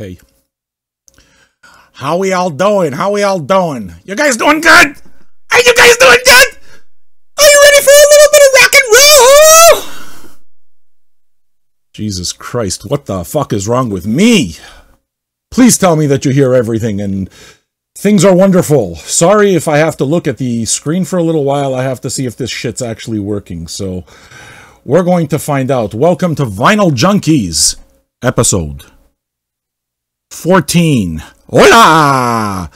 Hey. How we all doing? How we all doing? You guys doing good? Are you guys doing good? Are you ready for a little bit of rock and roll? Jesus Christ, what the fuck is wrong with me? Please tell me that you hear everything and things are wonderful. Sorry if I have to look at the screen for a little while. I have to see if this shit's actually working. So we're going to find out. Welcome to Vinyl Junkies, episode 14. Hola!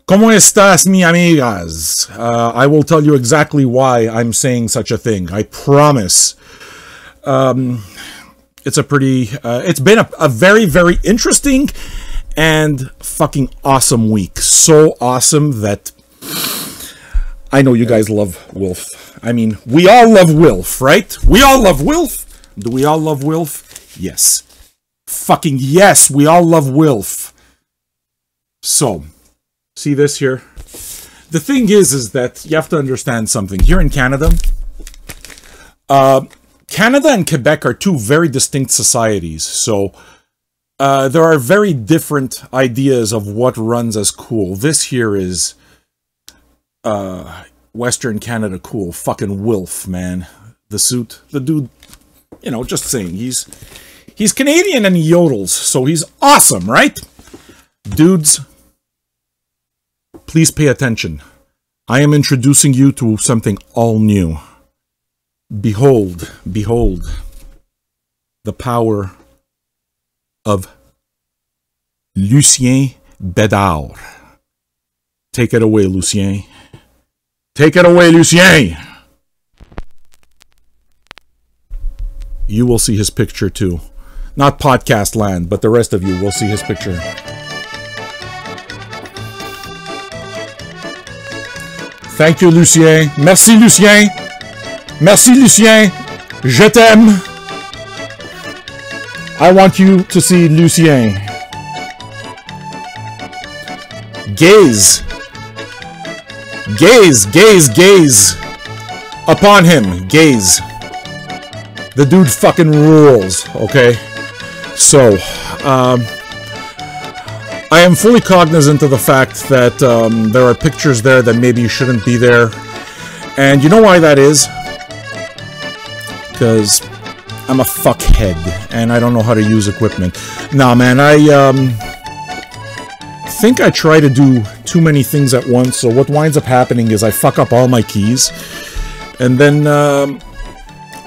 ¿Cómo estás, mi amigas? I will tell you exactly why I'm saying such a thing. I promise. It's been a very, very interesting and fucking awesome week. So awesome that I know you guys love Wolfe. I mean, we all love Wolfe, right? We all love Wolfe. Do we all love Wolfe? Yes. Fucking yes, we all love Wolfe. So, see this here? The thing is that you have to understand something. Here in Canada, Canada and Quebec are two very distinct societies. So, there are very different ideas of what runs as cool. This here is Western Canada cool. Fucking Wolfe, man. The suit. The dude, you know, just saying. He's Canadian and he yodels, so he's awesome, right? Dudes, please pay attention. I am introducing you to something all new. Behold, behold, the power of Lucien Bédard. Take it away, Lucien. Take it away, Lucien! You will see his picture too. Not podcast land, but the rest of you will see his picture. Thank you, Lucien. Merci, Lucien. Merci, Lucien. Je t'aime. I want you to see Lucien. Gaze. Gaze, gaze, gaze. Upon him. Gaze. The dude fucking rules, okay? So, I am fully cognizant of the fact that there are pictures there that maybe shouldn't be there. And you know why that is? Because I'm a fuckhead and I don't know how to use equipment. Nah, man, I think I try to do too many things at once, so what winds up happening is I fuck up all my keys. And then,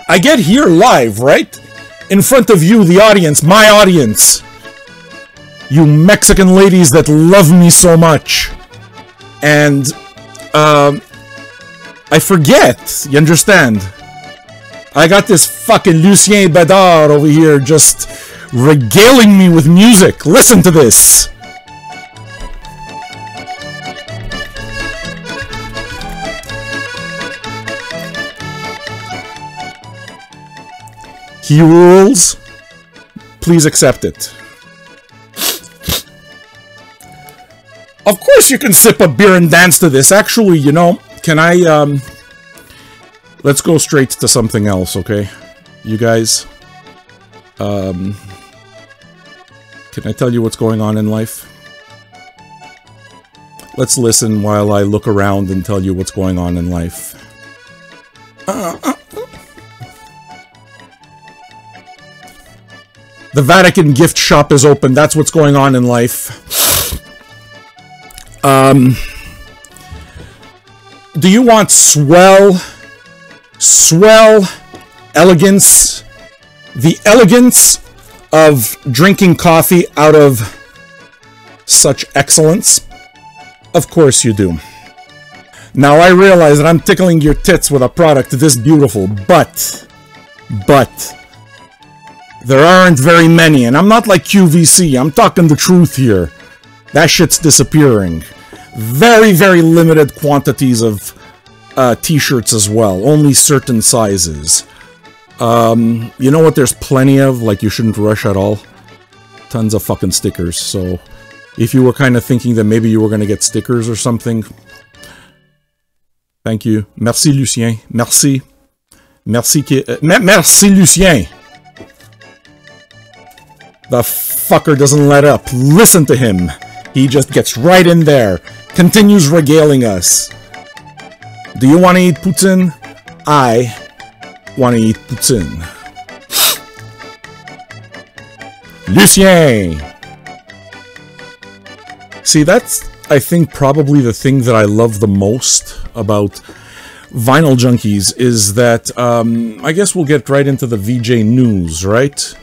I get here live, right? In front of you, the audience, my audience. You Mexican ladies that love me so much. And, I forget, you understand? I got this fucking Lucien Bédard over here just regaling me with music. Listen to this. He rules. Please accept it. Of course you can sip a beer and dance to this. Actually, you know, can I, let's go straight to something else, okay? You guys, can I tell you what's going on in life? Let's listen while I look around and tell you what's going on in life. The Vatican gift shop is open. That's what's going on in life. Do you want swell elegance? The elegance of drinking coffee out of such excellence? Of course you do. Now I realize that I'm tickling your tits with a product this beautiful, but there aren't very many, and I'm not like QVC, I'm talking the truth here. That shit's disappearing. Very, very limited quantities of t-shirts as well, only certain sizes. You know what there's plenty of, like you shouldn't rush at all? Tons of fucking stickers, so if you were kind of thinking that maybe you were going to get stickers or something, thank you. Merci, Lucien. Merci. Merci, merci, Lucien. The fucker doesn't let up. Listen to him. He just gets right in there. Continues regaling us. Do you want to eat poutine? I want to eat poutine. Lucien! See, that's, I think, probably the thing that I love the most about Vinyl Junkies is that, I guess we'll get right into the VJ news, right?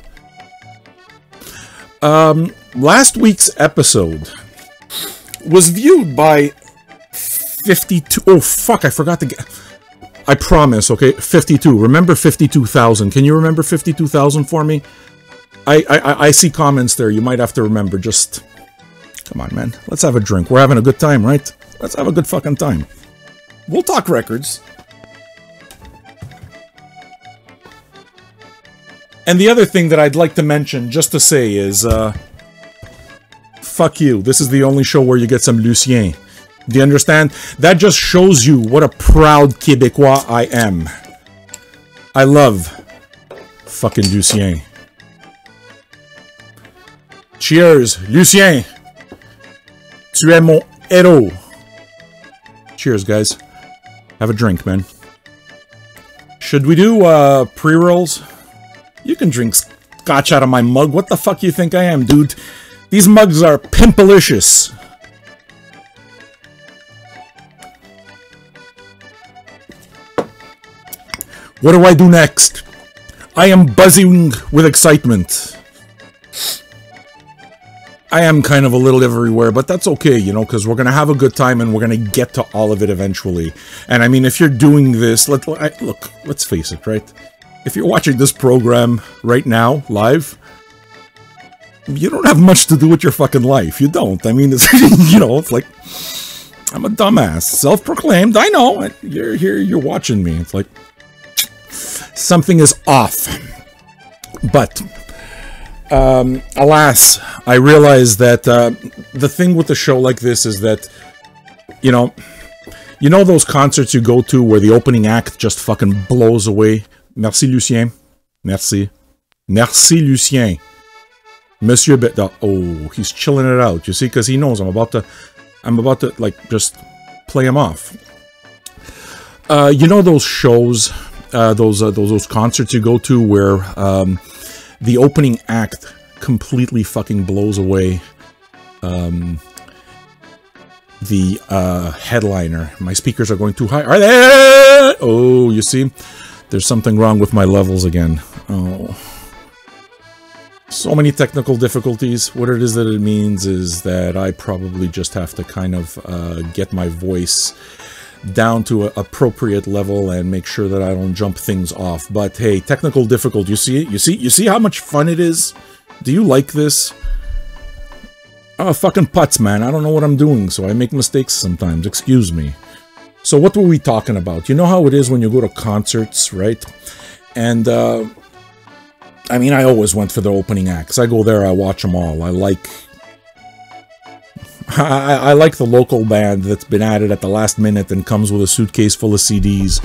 Last week's episode was viewed by 52... Oh, fuck, I forgot to get... I promise, okay? 52. Remember 52,000. Can you remember 52,000 for me? I see comments there. You might have to remember. Just... Come on, man. Let's have a drink. We're having a good time, right? Let's have a good fucking time. We'll talk records. And the other thing that I'd like to mention, just to say, is, fuck you. This is the only show where you get some Lucien. Do you understand? That just shows you what a proud Québécois I am. I love fucking Lucien. Cheers, Lucien. Tu es mon héros. Cheers, guys. Have a drink, man. Should we do, pre-rolls? You can drink scotch out of my mug. What the fuck you think I am, dude? These mugs are pimpalicious. What do I do next? I am buzzing with excitement. I am kind of a little everywhere, but that's okay, you know, because we're going to have a good time and we're going to get to all of it eventually. And I mean, if you're doing this, look, let's face it, right? If you're watching this program right now, live, you don't have much to do with your fucking life. You don't. I mean, it's, you know, it's like, I'm a dumbass. Self-proclaimed. I know. You're here, you're watching me. It's like, something is off. But... alas, I realize that, the thing with a show like this is that, you know those concerts you go to where the opening act just fucking blows away? Merci, Lucien. Merci. Merci, Lucien. Monsieur oh, he's chilling it out, you see, because he knows I'm about to, like, just play him off. You know those shows, those concerts you go to where, the opening act completely fucking blows away the headliner. My speakers are going too high. Are they? Oh, you see? There's something wrong with my levels again. Oh. So many technical difficulties. What it is that it means is that I probably just have to kind of get my voice down to an appropriate level and make sure that I don't jump things off. But hey, technical difficulty. You see it? You see how much fun it is? Do you like this? I'm a fucking putz, man. I don't know what I'm doing, so I make mistakes sometimes. Excuse me. So what were we talking about? You know how it is when you go to concerts, right? And, I mean, I always went for the opening acts. I go there, I watch them all. I like the local band that's been added at the last minute and comes with a suitcase full of CDs,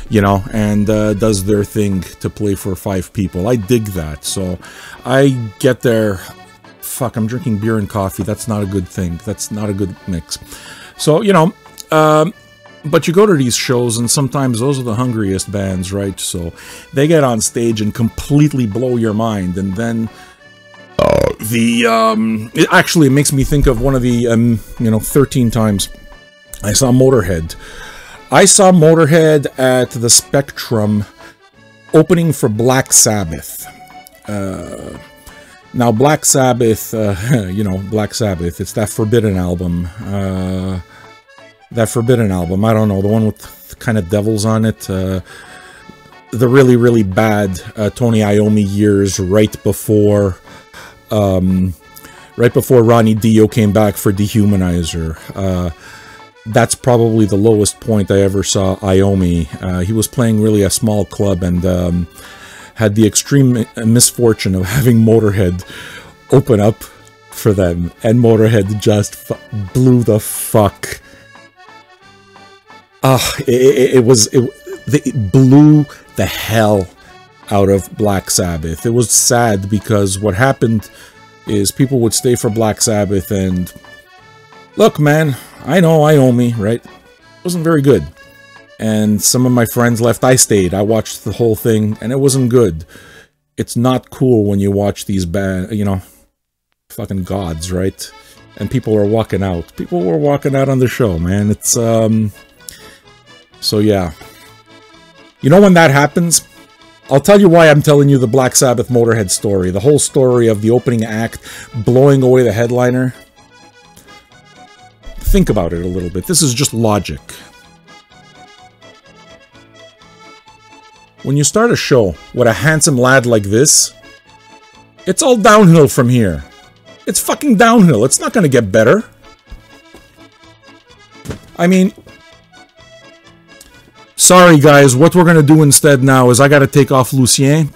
you know, and does their thing to play for 5 people. I dig that. So I get there. Fuck, I'm drinking beer and coffee. That's not a good thing. That's not a good mix. So, you know, but you go to these shows and sometimes those are the hungriest bands, right? So they get on stage and completely blow your mind, and then it actually makes me think of one of the, you know, 13 times I saw Motorhead. I saw Motorhead at the Spectrum opening for Black Sabbath. Now, Black Sabbath, you know, Black Sabbath, it's that Forbidden album. That Forbidden album, I don't know, the one with kind of devils on it. The really, really bad Tony Iommi years right before Ronnie Dio came back for Dehumanizer. That's probably the lowest point I ever saw Iommi. He was playing really a small club and had the extreme misfortune of having Motorhead open up for them. And Motorhead just blew the fuck. It blew the hell out of Black Sabbath. It was sad because what happened is people would stay for Black Sabbath and... Look, man, I know I owe me, right? It wasn't very good. And some of my friends left, I stayed. I watched the whole thing, and it wasn't good. It's not cool when you watch these you know, fucking gods, right? And people are walking out. People were walking out on the show, man. It's, so yeah. You know when that happens? I'll tell you why I'm telling you the Black Sabbath Motorhead story. The whole story of the opening act blowing away the headliner. Think about it a little bit. This is just logic. When you start a show with a handsome lad like this, it's all downhill from here. It's fucking downhill. It's not going to get better. I mean... Sorry, guys. What we're going to do instead now is I got to take off Lucien.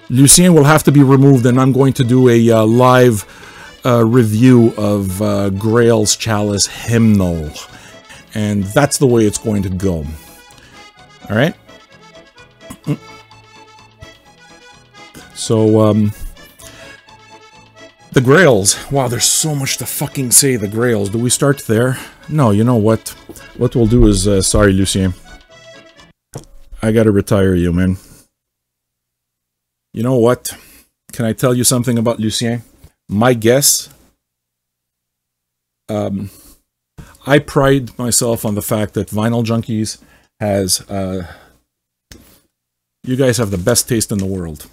Lucien will have to be removed, and I'm going to do a live review of Grails, Chalice, Hymal. And that's the way it's going to go. Alright? So, the Grails. Wow, there's so much to fucking say, the Grails. Do we start there? No, you know what? What we'll do is, sorry, Lucien. I gotta retire you, man. You know what? Can I tell you something about Lucien? My guess... I pride myself on the fact that Vinyl Junkies has... you guys have the best taste in the world.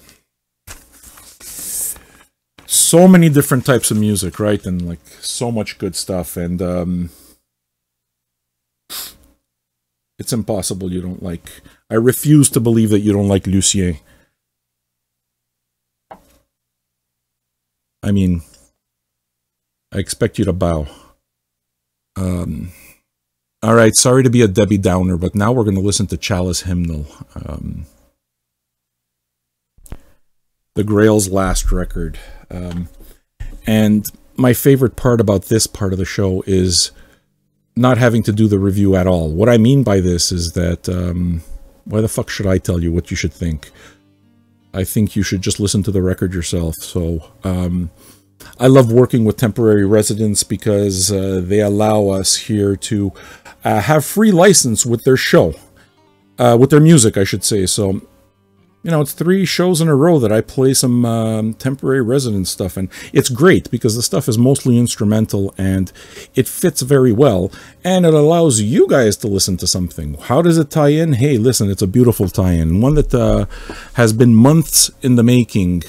So many different types of music, right? And, like, so much good stuff. And, it's impossible you don't like... I refuse to believe that you don't like Lucien. I mean, I expect you to bow. Alright, sorry to be a Debbie Downer, but now we're going to listen to Chalice Hymal. The Grails' last record. And my favorite part about this part of the show is not having to do the review at all. What I mean by this is that... why the fuck should I tell you what you should think? I think you should just listen to the record yourself. So, I love working with temporary residents because they allow us here to have free license with their show. With their music, I should say. So, you know, it's 3 shows in a row that I play some temporary resident stuff. And it's great because the stuff is mostly instrumental and it fits very well. And it allows you guys to listen to something. How does it tie in? Hey, listen, it's a beautiful tie-in. One that has been months in the making.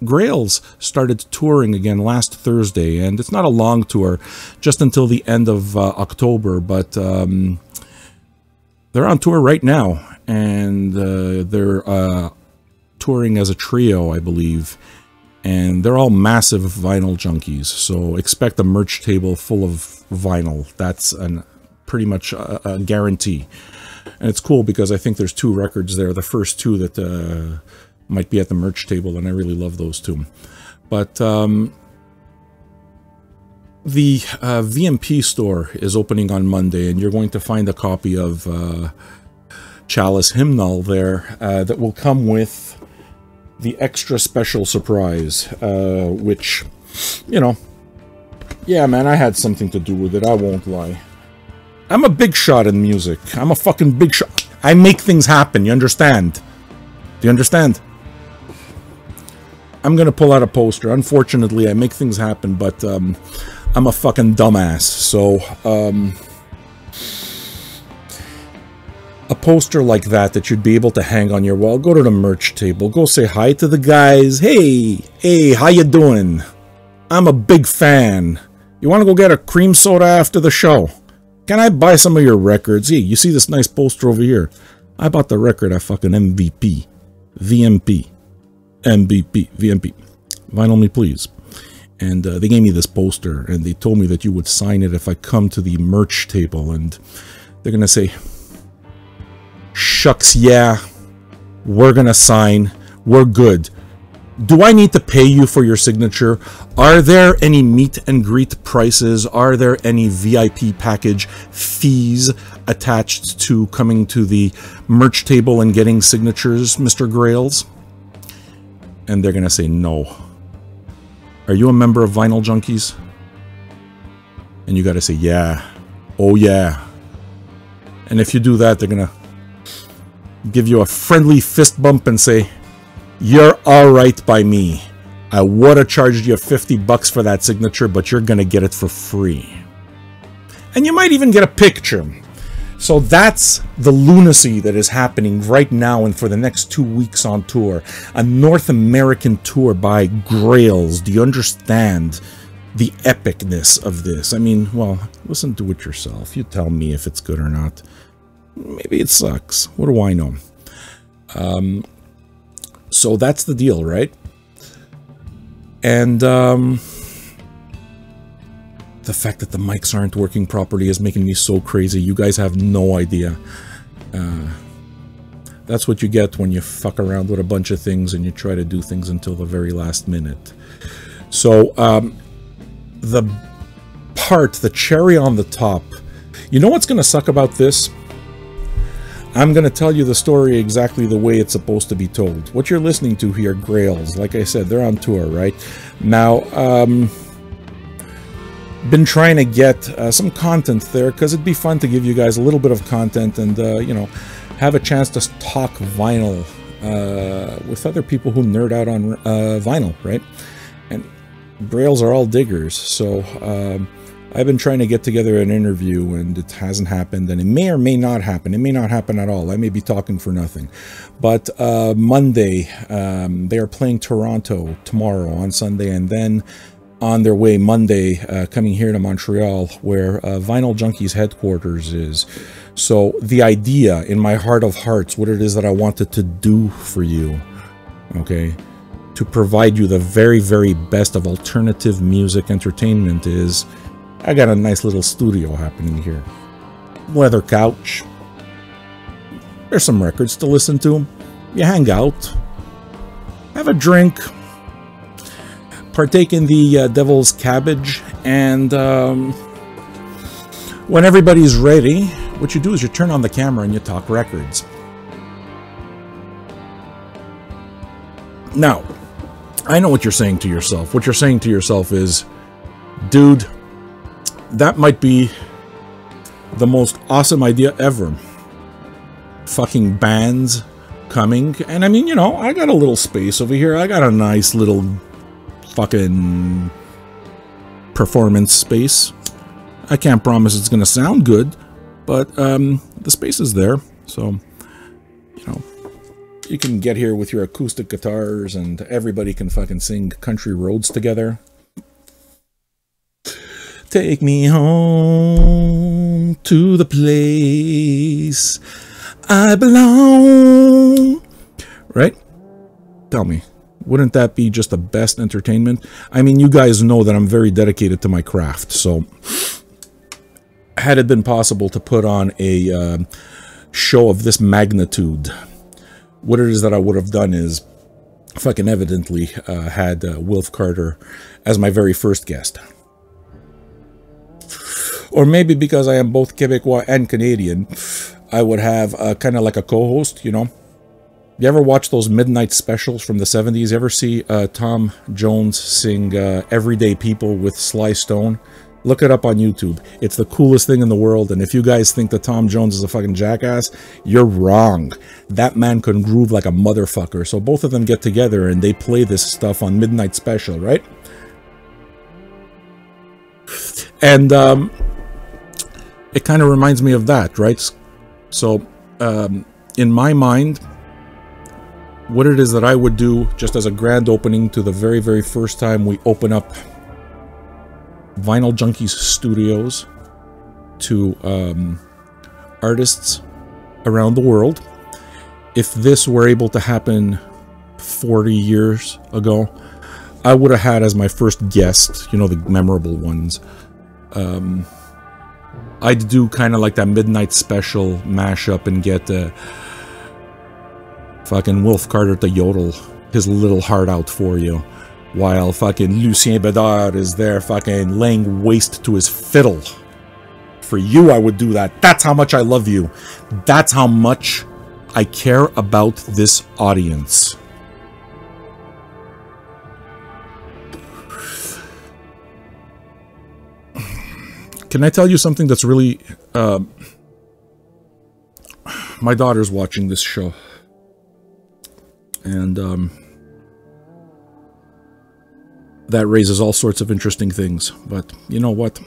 Grails started touring again last Thursday. And it's not a long tour, just until the end of October. But they're on tour right now. And they're touring as a trio, I believe. And they're all massive vinyl junkies. So expect a merch table full of vinyl. That's pretty much a guarantee. And it's cool because I think there's 2 records there. The first 2 that might be at the merch table. And I really love those 2. But the VMP store is opening on Monday. And you're going to find a copy of... Chalice Hymal there that will come with the extra special surprise, which, you know, yeah, man, I had something to do with it, I won't lie. I'm a big shot in music. I'm a fucking big shot. I make things happen, you understand? Do you understand? I'm gonna pull out a poster. Unfortunately, I make things happen, but I'm a fucking dumbass, so, a poster like that you'd be able to hang on your wall. Go to the merch table. Go say hi to the guys. Hey, how you doing? I'm a big fan. You want to go get a cream soda after the show? Can I buy some of your records? Hey, you see this nice poster over here? I bought the record at fucking MVP. VMP. MVP. VMP. Vinyl me, please. And they gave me this poster, and they told me that you would sign it if I come to the merch table, and they're going to say... Shucks, yeah, we're gonna sign, we're good. Do I need to pay you for your signature? Are there any meet and greet prices? Are there any VIP package fees attached to coming to the merch table and getting signatures, Mr. Grails? And they're gonna say no. Are you a member of Vinyl Junkies? And you got to say, yeah. Oh, yeah. And if you do that, they're going to give you a friendly fist bump and say, you're all right by me. I would have charged you $50 for that signature, but you're going to get it for free. And you might even get a picture. So that's the lunacy that is happening right now and for the next 2 weeks on tour. A North American tour by Grails. Do you understand the epicness of this? I mean, well, listen to it yourself. You tell me if it's good or not. Maybe it sucks. What do I know? So that's the deal, right? And the fact that the mics aren't working properly is making me so crazy. You guys have no idea. That's what you get when you fuck around with a bunch of things and you try to do things until the very last minute. So, the cherry on the top. You know what's going to suck about this? I'm going to tell you the story exactly the way it's supposed to be told. What you're listening to here, Grails, like I said, they're on tour, right? Now, been trying to get some content there because it'd be fun to give you guys a little bit of content and, you know, have a chance to talk vinyl with other people who nerd out on vinyl, right? And Grails are all diggers, so I've been trying to get together an interview and it hasn't happened, and it may or may not happen. It may not happen at all. I may be talking for nothing. But Monday, they are playing Toronto tomorrow on Sunday, and then on their way Monday, coming here to Montreal, where Vinyl Junkies headquarters is. So the idea in my heart of hearts, what it is that I wanted to do for you, okay, to provide you the very, very best of alternative music entertainment is, I got a nice little studio happening here. Leather couch. There's some records to listen to. You hang out. Have a drink. Partake in the devil's cabbage. And when everybody's ready, what you do is you turn on the camera and you talk records. Now, I know what you're saying to yourself. What you're saying to yourself is, dude, that might be the most awesome idea ever. Fucking bands coming. And I mean, you know, I got a little space over here. I got a nice little fucking performance space. I can't promise it's going to sound good, but the space is there. So, you know, you can get here with your acoustic guitars and everybody can fucking sing Country Roads together. Take me home to the place I belong. Right? Tell me, wouldn't that be just the best entertainment? I mean, you guys know that I'm very dedicated to my craft, so had it been possible to put on a show of this magnitude, what it is that I would have done is fucking evidently had Wolfe Carter as my very first guest. Or maybe because I am both Quebecois and Canadian, I would have kind of like a co-host, you know? You ever watch those midnight specials from the 70s? You ever see Tom Jones sing Everyday People with Sly Stone? Look it up on YouTube. It's the coolest thing in the world, and if you guys think that Tom Jones is a fucking jackass, you're wrong. That man can groove like a motherfucker, so both of them get together and they play this stuff on Midnight Special, right? And it kind of reminds me of that, right? So, in my mind, what it is that I would do just as a grand opening to the very, very first time we open up Vinyl Junkies Studios to artists around the world. If this were able to happen 40 years ago, I would have had as my first guest, you know, the memorable ones, I'd do kind of like that midnight special mashup and get fucking Wolfe Carter to yodel his little heart out for you, while fucking Lucien Bedard is there fucking laying waste to his fiddle. For you, I would do that. That's how much I love you. That's how much I care about this audience. Can I tell you something that's really... my daughter's watching this show. And that raises all sorts of interesting things. But you know what?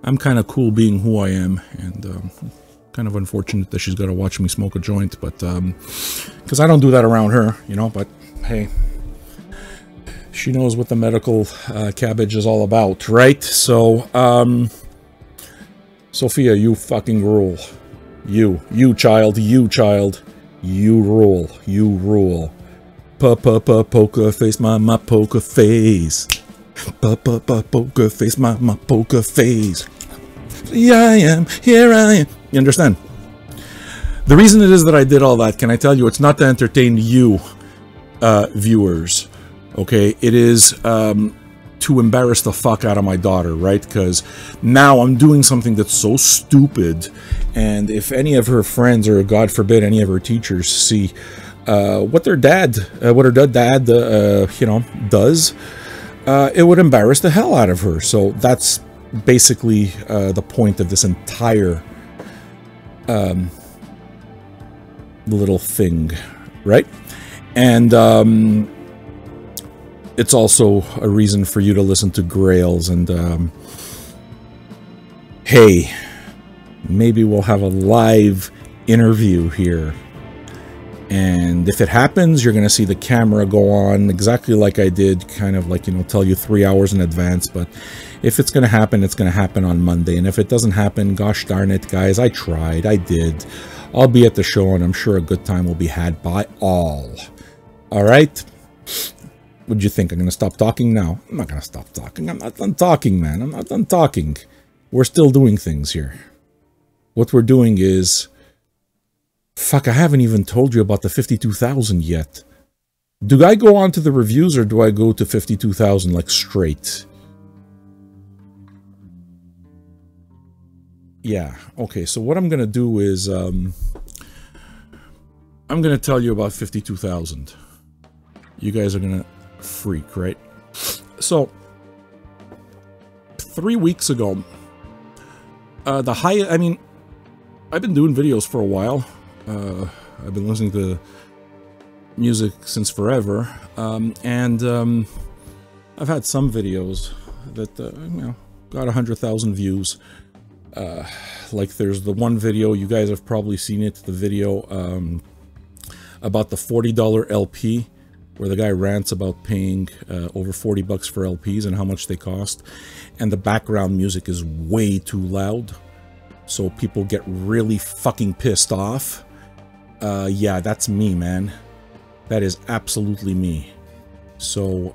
I'm kind of cool being who I am. And kind of unfortunate that she's got to watch me smoke a joint. But because I don't do that around her, you know. But hey, she knows what the medical cabbage is all about, right? So, Sophia, you fucking rule. You child, you rule, you rule. Poker face, my poker face. Poker face, my poker face. Here I am, here I am. You understand? The reason it is that I did all that, can I tell you, it's not to entertain you, viewers. Okay, it is to embarrass the fuck out of my daughter, right? Because now I'm doing something that's so stupid, and if any of her friends, or God forbid, any of her teachers see what her dad, you know, does, it would embarrass the hell out of her. So that's basically the point of this entire little thing, right? And it's also a reason for you to listen to Grails, and hey, maybe we'll have a live interview here. And if it happens, you're going to see the camera go on exactly like I did, kind of like, you know, tell you 3 hours in advance. But if it's going to happen, it's going to happen on Monday. And if it doesn't happen, gosh darn it, guys, I tried, I did. I'll be at the show, and I'm sure a good time will be had by all. All right? What do you think? I'm going to stop talking now? I'm not going to stop talking. I'm not done talking, man. I'm not done talking. We're still doing things here. What we're doing is... Fuck, I haven't even told you about the 52,000 yet. Do I go on to the reviews, or do I go to 52,000, like, straight? Yeah, okay, so what I'm going to do is... I'm going to tell you about 52,000. You guys are going to... freak, right? So 3 weeks ago, the high, I mean, I've been doing videos for a while. I've been listening to music since forever, and I've had some videos that you know, got 100,000 views. Like there's the one video, you guys have probably seen it, the video about the $40 LP, where the guy rants about paying over 40 bucks for LPs and how much they cost, and the background music is way too loud, so people get really fucking pissed off. Yeah, that's me, man. That is absolutely me. So,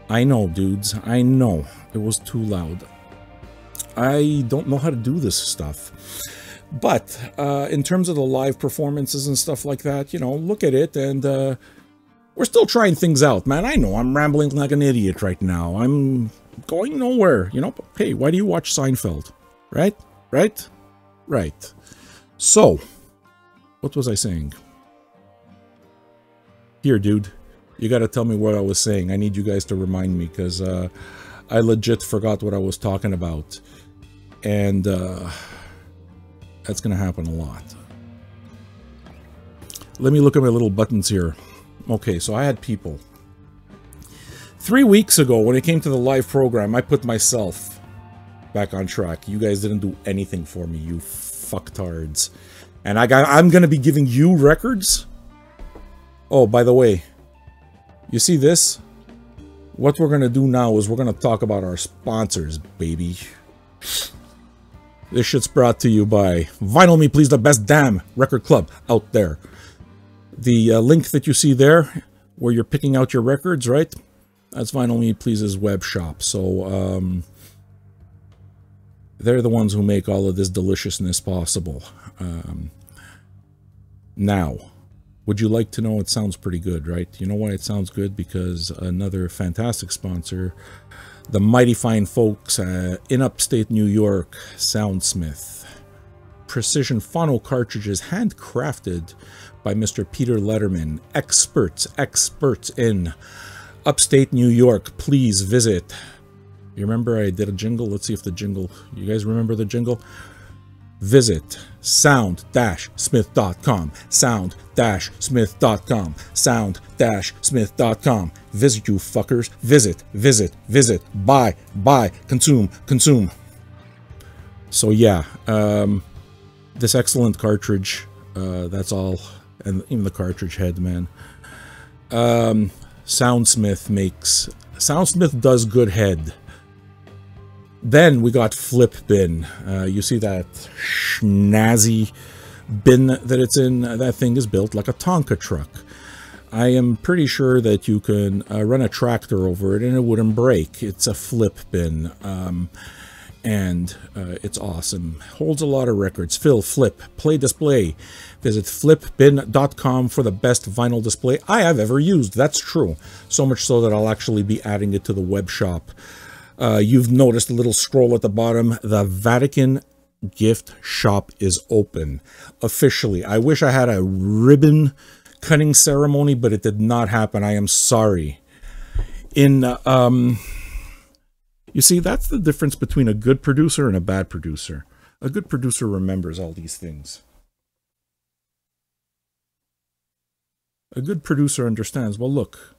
I know, dudes. I know. It was too loud. I don't know how to do this stuff. But, in terms of the live performances and stuff like that, you know, look at it, and, we're still trying things out, man. I know, I'm rambling like an idiot right now. I'm going nowhere, you know? Hey, why do you watch Seinfeld? Right? Right? Right. So, what was I saying? Here, dude. You gotta tell me what I was saying. I need you guys to remind me, because I legit forgot what I was talking about. And that's gonna happen a lot. Let me look at my little buttons here. Okay, so I had people. 3 weeks ago, when it came to the live program, I put myself back on track. You guys didn't do anything for me, you fucktards. And I'm gonna be giving you records? Oh, by the way, you see this? What we're gonna do now is we're gonna talk about our sponsors, baby. This shit's brought to you by Vinyl Me Please, the best damn record club out there. The link that you see there, where you're picking out your records, right? That's Vinyl Me Please's web shop. So, they're the ones who make all of this deliciousness possible. Now, would you like to know, it sounds pretty good, right? You know why it sounds good? Because another fantastic sponsor, the mighty fine folks in upstate New York, Soundsmith. Precision phono cartridges handcrafted by Mr. Peter Letterman. Experts in upstate New York. Please visit You remember I did a jingle? Let's see if the jingle... You guys remember the jingle? Visit sound-smith.com. Sound-smith.com. Sound-smith.com. Visit, you fuckers. Visit, visit, visit. Buy, buy, consume, consume. So yeah, this excellent cartridge, that's all, and even the cartridge head, man. Soundsmith does good head. Then we got flip bin. You see that schnazzy bin that it's in? That thing is built like a Tonka truck. I am pretty sure that you can run a tractor over it and it wouldn't break. It's a flip bin. And it's awesome. Holds a lot of records. Fill, flip, play, display. Visit flipbin.com for the best vinyl display I have ever used. That's true. So much so that I'll actually be adding it to the web shop. You've noticed a little scroll at the bottom. The Vatican gift shop is open officially. I wish I had a ribbon cutting ceremony, but it did not happen. I am sorry. You see, that's the difference between a good producer and a bad producer. A good producer remembers all these things. A good producer understands, well, look,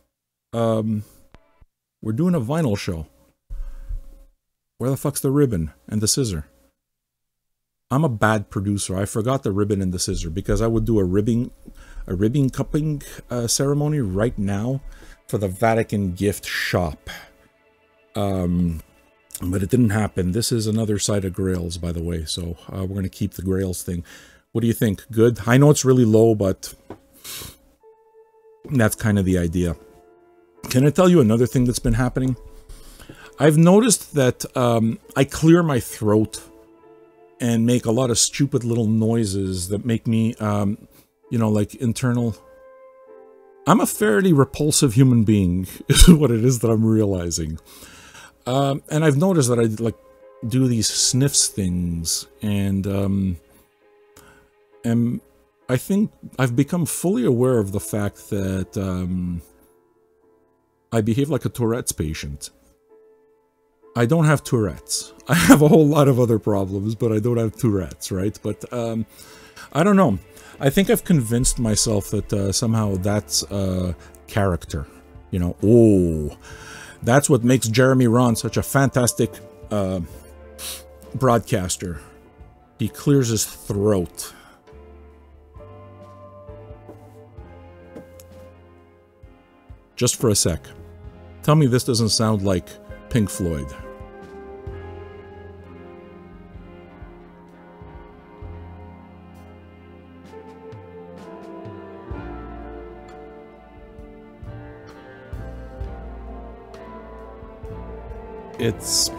we're doing a vinyl show. Where the fuck's the ribbon and the scissor? I'm a bad producer. I forgot the ribbon and the scissor because I would do a ribbon cupping ceremony right now for the Vatican gift shop. But it didn't happen. This is another side of Grails, by the way, so we're going to keep the Grails thing. What do you think? Good? I know it's really low, but that's kind of the idea. Can I tell you another thing that's been happening? I've noticed that I clear my throat and make a lot of stupid little noises that make me, you know, like internal... I'm a fairly repulsive human being, is what it is that I'm realizing. And I've noticed that I like do these sniffs things, and I think I've become fully aware of the fact that I behave like a Tourette's patient. I don't have Tourette's. I have a whole lot of other problems, but I don't have Tourette's, right? But I don't know. I think I've convinced myself that somehow that's character. You know, oh, that's what makes Jeremy Ron such a fantastic broadcaster. He clears his throat. Just for a sec. Tell me this doesn't sound like Pink Floyd. It's...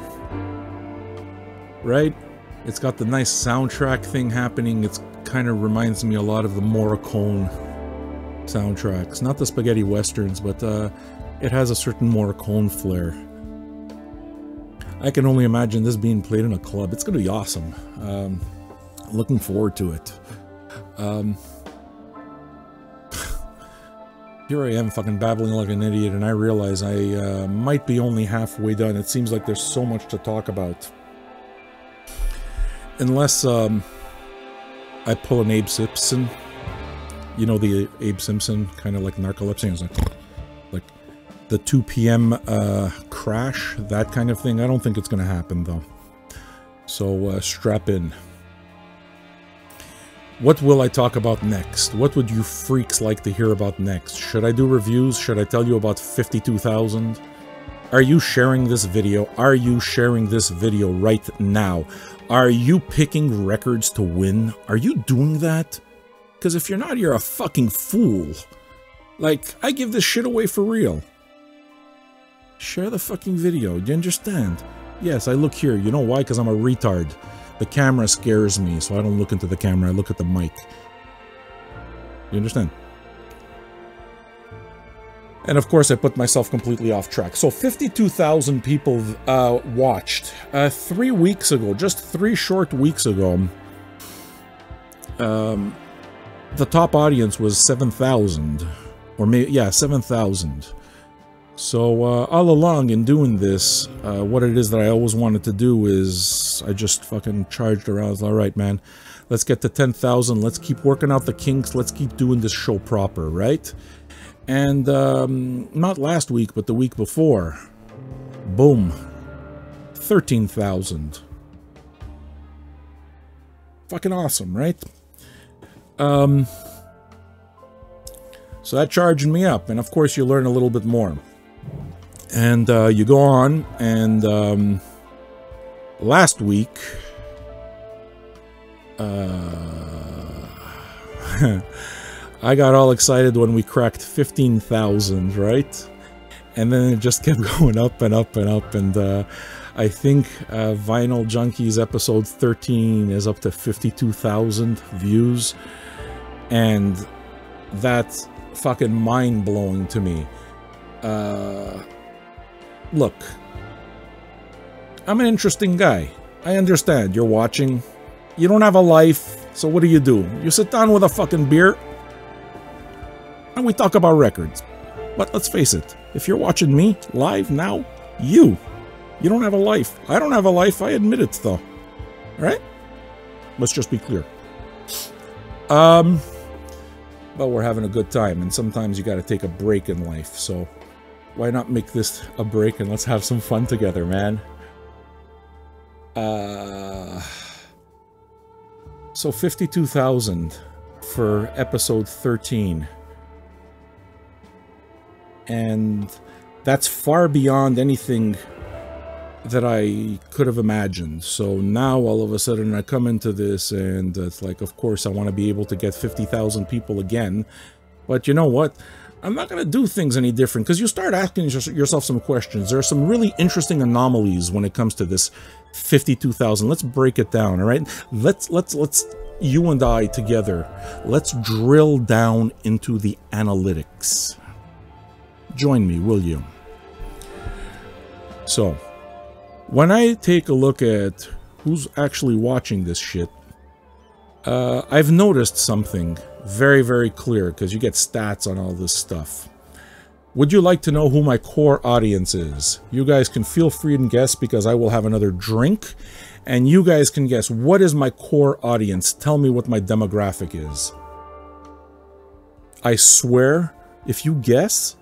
right? It's got the nice soundtrack thing happening. It's kind of reminds me a lot of the Morricone soundtracks. Not the spaghetti westerns, but it has a certain Morricone flair. I can only imagine this being played in a club. It's going to be awesome. Looking forward to it. Here I am fucking babbling like an idiot, and I realize I might be only halfway done. It seems like there's so much to talk about. Unless I pull an Abe Simpson. You know, the Abe Simpson, kind of like narcolepsy. It's like the 2 p.m. crash, that kind of thing. I don't think it's going to happen, though. So strap in. What will I talk about next? What would you freaks like to hear about next? Should I do reviews? Should I tell you about 52,000? Are you sharing this video? Are you sharing this video right now? Are you picking records to win? Are you doing that? Because if you're not, you're a fucking fool. Like, I give this shit away for real. Share the fucking video. Do you understand? Yes, I look here. You know why? Because I'm a retard. The camera scares me, so I don't look into the camera. I look at the mic. You understand? And of course, I put myself completely off track. So 52,000 people watched 3 weeks ago, just 3 short weeks ago. The top audience was 7,000, or maybe, yeah, 7,000. So all along in doing this, what it is that I always wanted to do is I just fucking charged around. I was, all right, man, let's get to 10,000. Let's keep working out the kinks. Let's keep doing this show proper, right? And not last week, but the week before, boom, 13,000. Fucking awesome, right? So that charged me up, and of course you learn a little bit more. And you go on, and last week, I got all excited when we cracked 15,000, right? And then it just kept going up and up and up, and I think Vinyl Junkies episode 13 is up to 52,000 views, and that's fucking mind-blowing to me. Look, I'm an interesting guy. I understand. You're watching. You don't have a life, so what do? You sit down with a fucking beer, and we talk about records. But let's face it, if you're watching me live now, you don't have a life. I don't have a life, I admit it, though. Alright? Let's just be clear. But we're having a good time, and sometimes you gotta take a break in life, so why not make this a break and let's have some fun together, man? So 52,000 for episode 13. And that's far beyond anything that I could have imagined. So now all of a sudden I come into this and it's like, of course I want to be able to get 50,000 people again. But you know what? I'm not going to do things any different, because you start asking yourself some questions. There are some really interesting anomalies when it comes to this 52,000. Let's break it down, all right? Let's you and I together, let's drill down into the analytics. Join me, will you? So, when I take a look at who's actually watching this shit, I've noticed something very, very clear, because you get stats on all this stuff. Would you like to know who my core audience is? You guys can feel free and guess, because I will have another drink, and you guys can guess, what is my core audience? Tell me what my demographic is. I swear, if you guess,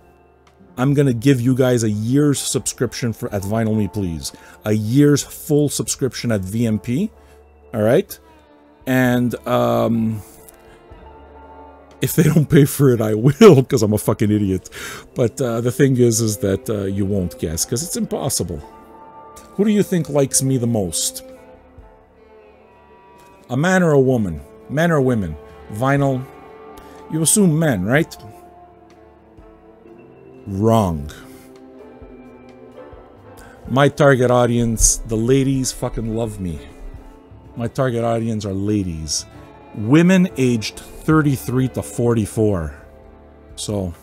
I'm gonna give you guys a year's subscription at Vinyl Me Please. A year's full subscription at VMP. Alright? And, if they don't pay for it, I will, because I'm a fucking idiot. But the thing is that you won't guess, because it's impossible. Who do you think likes me the most? A man or a woman? Men or women? Vinyl? You assume men, right? Wrong. My target audience, the ladies fucking love me. My target audience are ladies. Women aged 33 to 44. So,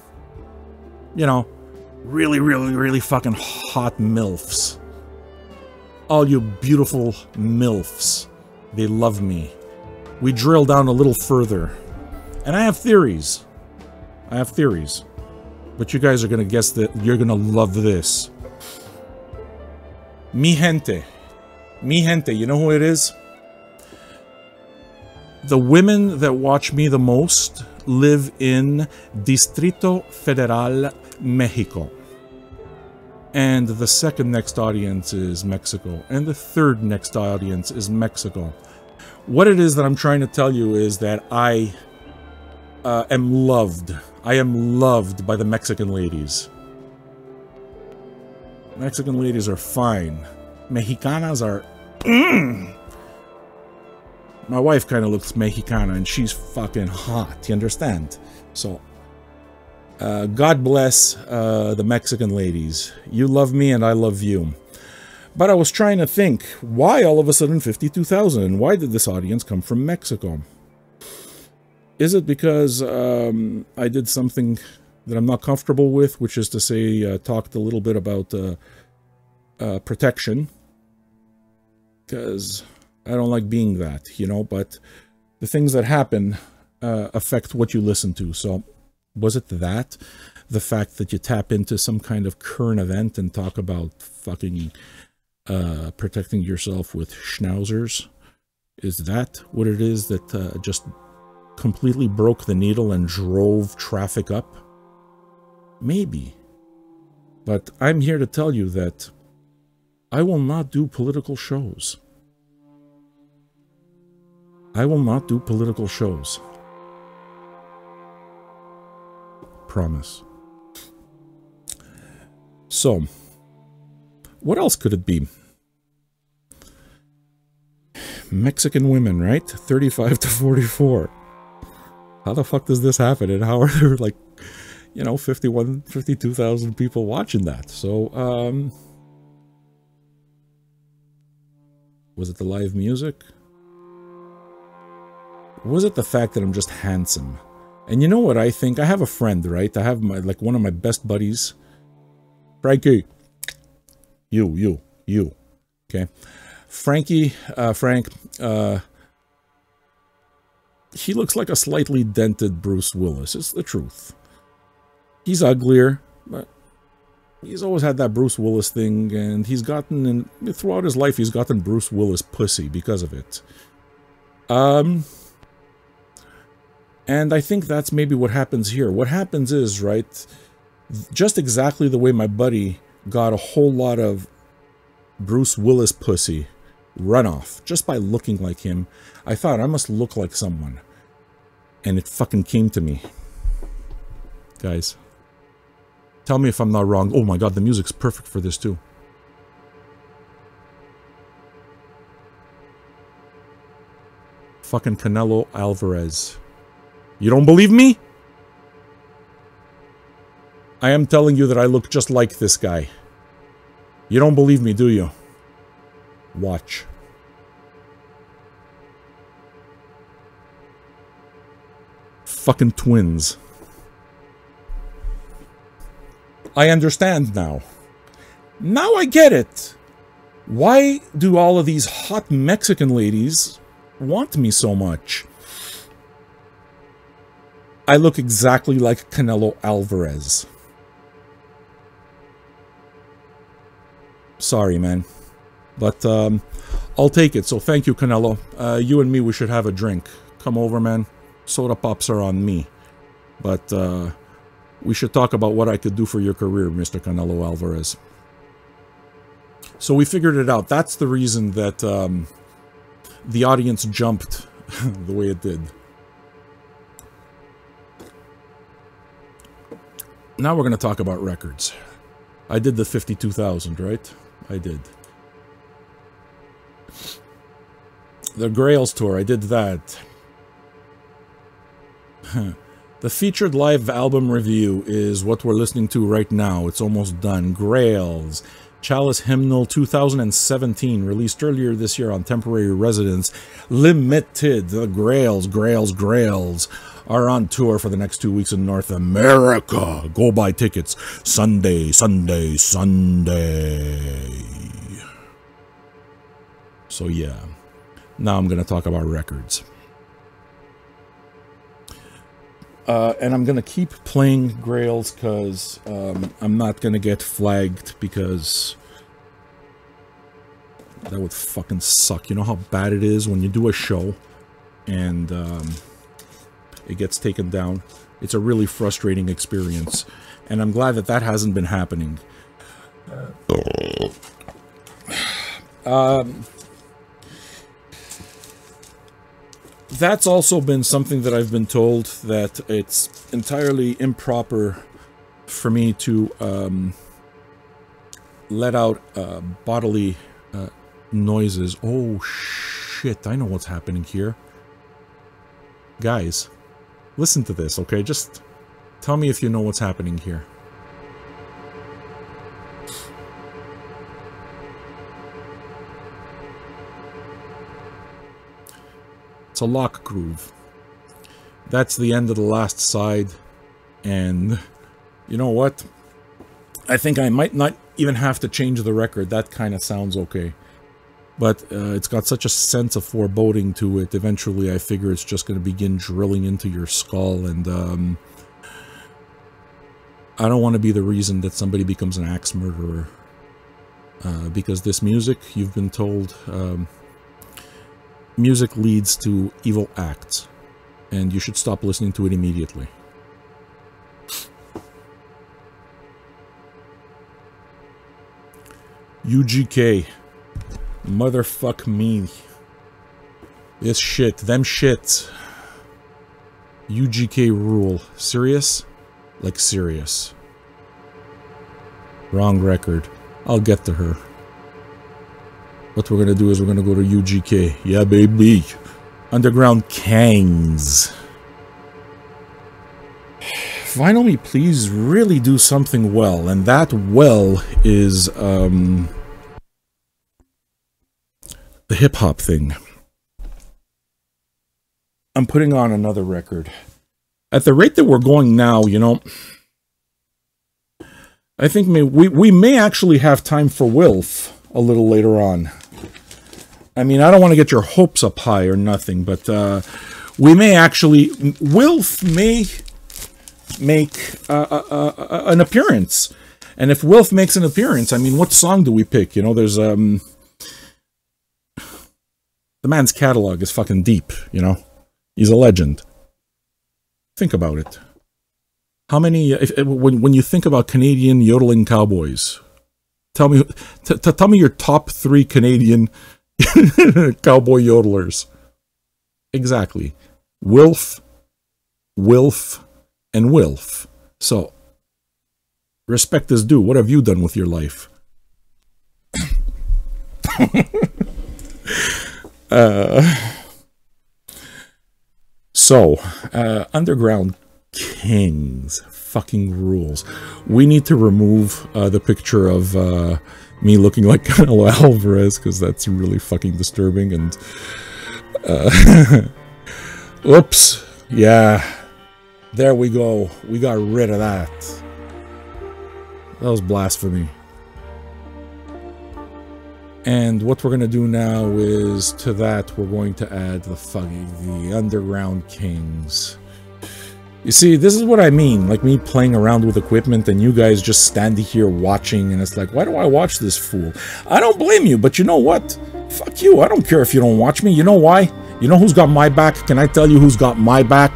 you know, really, really, really fucking hot MILFs. All you beautiful MILFs. They love me. We drill down a little further. And I have theories. But you guys are gonna guess that you're gonna love this. Mi gente. Mi gente, you know who it is? The women that watch me the most live in Distrito Federal, Mexico. And the second next audience is Mexico. And the third next audience is Mexico. What it is that I'm trying to tell you is that I am loved. I am loved by the Mexican ladies. Mexican ladies are fine. Mexicanas are... My wife kind of looks Mexicana, and she's fucking hot, you understand? So, God bless the Mexican ladies. You love me, and I love you. But I was trying to think, why all of a sudden 52,000? And why did this audience come from Mexico? Is it because I did something that I'm not comfortable with, which is to say, talked a little bit about protection? Because I don't like being that, you know, but the things that happen affect what you listen to. So Was it that? The fact that you tap into some kind of current event and talk about fucking protecting yourself with schnauzers? Is that what it is that just completely broke the needle and drove traffic up? Maybe. But I'm here to tell you that I will not do political shows. I will not do political shows. Promise. So, what else could it be? Mexican women, right? 35 to 44. How the fuck does this happen? And how are there, like, you know, 52,000 people watching that? So, was it the live music? Was it the fact that I'm just handsome? And you know what I think? I have a friend, right? I have my, like, one of my best buddies. Frankie. You. Okay. Frank, he looks like a slightly dented Bruce Willis. It's the truth. He's uglier, but he's always had that Bruce Willis thing, and he's gotten, and throughout his life, he's gotten Bruce Willis pussy because of it. And I think that's maybe what happens here. What happens is, right, just exactly the way my buddy got a whole lot of Bruce Willis pussy runoff just by looking like him, I thought I must look like someone. And it fucking came to me. Guys, tell me if I'm not wrong. Oh my god, the music's perfect for this too. Fucking Canelo Alvarez. You don't believe me? I am telling you that I look just like this guy. You don't believe me, do you? Watch. Fucking twins. I understand now. Now I get it. Why do all of these hot Mexican ladies want me so much? I look exactly like Canelo Alvarez. Sorry, man. But, I'll take it. So thank you, Canelo. You and me, we should have a drink. Come over, man. Soda pops are on me. But, we should talk about what I could do for your career, Mr. Canelo Alvarez. So we figured it out. That's the reason that, the audience jumped the way it did. Now we're going to talk about records. I did the 52,000, right? I did. The Grails tour, I did that. The featured live album review is what we're listening to right now. It's almost done. Grails. Chalice Hymnal 2017, released earlier this year on Temporary Residence. Limited. The Grails are on tour for the next 2 weeks in North America. Go buy tickets. Sunday. So yeah. Now I'm going to talk about records. And I'm going to keep playing Grails because I'm not going to get flagged because that would fucking suck. You know how bad it is when you do a show and it gets taken down? It's a really frustrating experience. And I'm glad that that hasn't been happening. That's also been something that I've been told, that it's entirely improper for me to let out bodily noises. Oh shit, I know what's happening here. Guys, listen to this, okay? Just tell me if you know what's happening here. It's a lock groove. That's the end of the last side. And you know what? I think I might not even have to change the record. That kind of sounds okay. But it's got such a sense of foreboding to it. Eventually, I figure it's just going to begin drilling into your skull. And I don't want to be the reason that somebody becomes an axe murderer. Because this music, you've been told, music leads to evil acts. And you should stop listening to it immediately. UGK. Motherfuck me. This shit. Them shits. UGK rule. Serious? Like serious. Wrong record. I'll get to her. What we're gonna do is we're gonna go to UGK. Yeah, baby. Underground Kingz. Vinyl Me Please really do something well, and that well is the hip-hop thing. I'm putting on another record. At the rate that we're going now, you know, I think we may actually have time for Wolfe a little later on. I mean, I don't want to get your hopes up high or nothing, but we may actually... Wolfe may make an appearance. And if Wolfe makes an appearance, I mean, what song do we pick? You know, there's... the man's catalog is fucking deep, you know? He's a legend. Think about it. How many... when you think about Canadian yodeling cowboys, tell me your top 3 Canadian... cowboy yodelers. Exactly. Wolfe, and Wolfe. So, respect is due. What have you done with your life? Underground Kingz fucking rules. We need to remove the picture of me looking like Canelo Alvarez, because that's really fucking disturbing. And oops, yeah, there we go. We got rid of that. That was blasphemy. And what we're gonna do now is to that we're going to add the Underground Kingz. You see, this is what I mean, like me playing around with equipment and you guys just standing here watching, and it's like, why do I watch this fool? I don't blame you, but you know what? Fuck you, I don't care if you don't watch me. You know why? You know who's got my back? Can I tell you who's got my back?